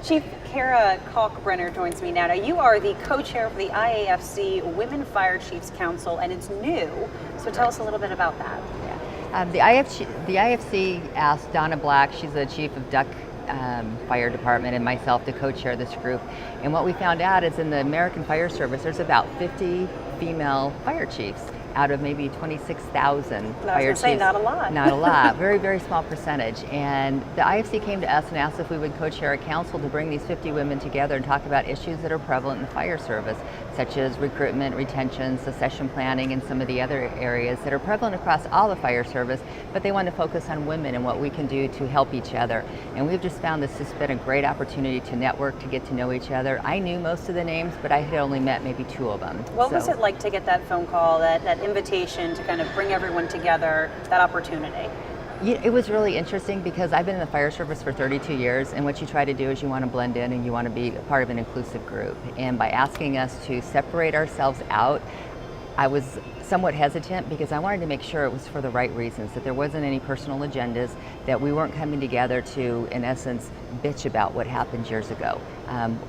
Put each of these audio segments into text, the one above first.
Chief Kara Kalkbrenner joins me now. Now, you are the co-chair of the IAFC Women Fire Chiefs Council, and it's new. So tell us a little bit about that. The IFC asked Donna Black, she's the chief of Duck Fire Department, and myself to co-chair this group. And what we found out is in the American Fire Service, there's about 50 female fire chiefs out of maybe 26,000 fire chiefs. Not a lot. Not a lot. Very, very small percentage. And the IFC came to us and asked if we would co-chair a council to bring these 50 women together and talk about issues that are prevalent in the fire service, such as recruitment, retention, succession planning, and some of the other areas that are prevalent across all the fire service, but they want to focus on women and what we can do to help each other. And we've just found this has been a great opportunity to network, to get to know each other. I knew most of the names, but I had only met maybe 2 of them. What was it like to get that phone call, that invitation to kind of bring everyone together, that opportunity? It was really interesting because I've been in the fire service for 32 years, and what you try to do is you want to blend in and you want to be a part of an inclusive group. And by asking us to separate ourselves out, I was somewhat hesitant because I wanted to make sure it was for the right reasons, that there wasn't any personal agendas, that we weren't coming together to, in essence, bitch about what happened years ago.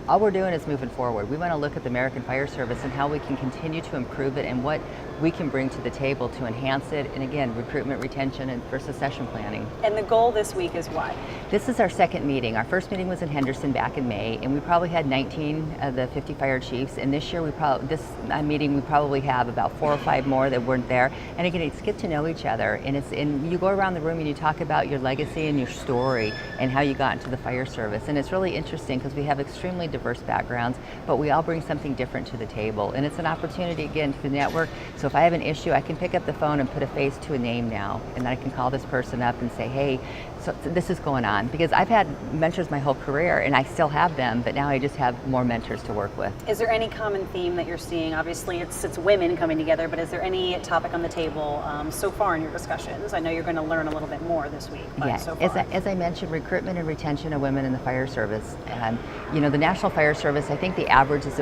All we're doing is moving forward. We want to look at the American Fire Service and how we can continue to improve it and what we can bring to the table to enhance it, and again, recruitment, retention, and for succession planning. And the goal this week is what? This is our second meeting. Our first meeting was in Henderson back in May, and we probably had 19 of the 50 fire chiefs, and this year this meeting we probably have about 4 or 5 more that weren't there. And again, it's get to know each other, and you go around the room and you talk about your legacy and your story and how you got into the fire service. And it's really interesting because we have extremely diverse backgrounds, but we all bring something different to the table. And it's an opportunity, again, to network. So if I have an issue, I can pick up the phone and put a face to a name now, and then I can call this person up and say, hey, so this is going on. Because I've had mentors my whole career, and I still have them, but now I just have more mentors to work with. Is there any common theme that you're seeing? Obviously, it's women coming together, but is there any topic on the table so far in your discussions? I know you're going to learn a little bit more this week, but so far. As I mentioned, recruitment and retention of women in the fire service. The National Fire Service, I think the average is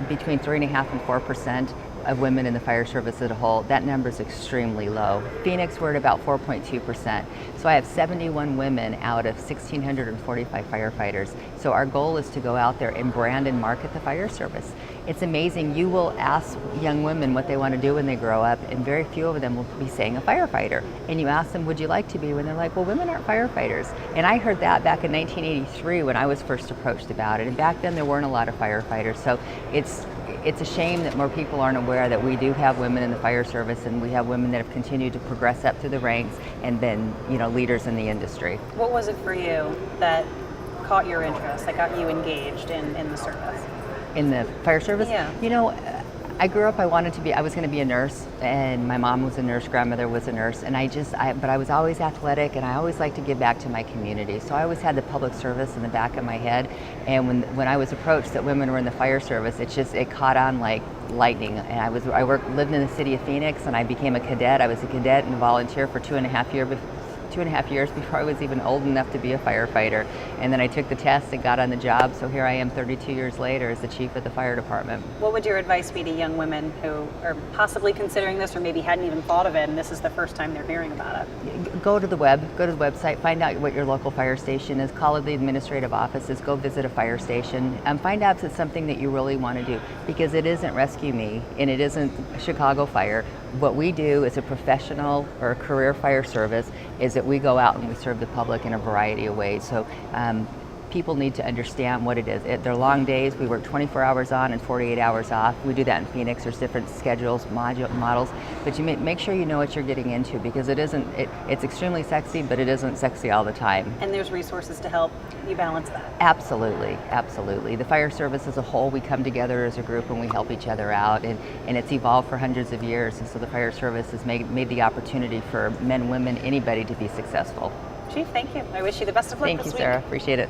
between 3.5% and 4% of women in the fire service as a whole. That number is extremely low. Phoenix, we're at about 4.2%. So I have 71 women out of 1,645 firefighters. So our goal is to go out there and brand and market the fire service. It's amazing. You will ask young women what they want to do when they grow up, and very few of them will be saying a firefighter. And you ask them, would you like to be? When they're like, well, women aren't firefighters. And I heard that back in 1983 when I was first approached about it. And back then there weren't a lot of firefighters. So it's a shame that more people aren't aware that we do have women in the fire service, and we have women that have continued to progress up through the ranks and been, leaders in the industry. What was it for you that caught your interest, that got you engaged in the service? In the fire service? Yeah. I grew up, I was going to be a nurse, and my mom was a nurse, grandmother was a nurse, and but I was always athletic, and I always liked to give back to my community. So I always had the public service in the back of my head, and when I was approached that women were in the fire service, it caught on like lightning. And lived in the city of Phoenix, and I became a cadet. I was a cadet and a volunteer for 2.5 years before I was even old enough to be a firefighter. And then I took the test and got on the job, so here I am 32 years later as the chief of the fire department. What would your advice be to young women who are possibly considering this or maybe hadn't even thought of it and this is the first time they're hearing about it? Go to the website, find out what your local fire station is, call the administrative offices, go visit a fire station, and find out if it's something that you really want to do, because it isn't Rescue Me and it isn't Chicago Fire. What we do as a professional or a career fire service is that we go out and we serve the public in a variety of ways. So people need to understand what it is. They're long days. We work 24 hours on and 48 hours off. We do that in Phoenix. There's different schedules, models, but you make sure you know what you're getting into, because it's extremely sexy, but it isn't sexy all the time. And there's resources to help you balance that. Absolutely, absolutely. The fire service as a whole, we come together as a group and we help each other out, and it's evolved for hundreds of years, and so the fire service has made the opportunity for men, women, anybody to be successful. Chief, thank you. I wish you the best of luck this week. Thank you, Sarah. Appreciate it.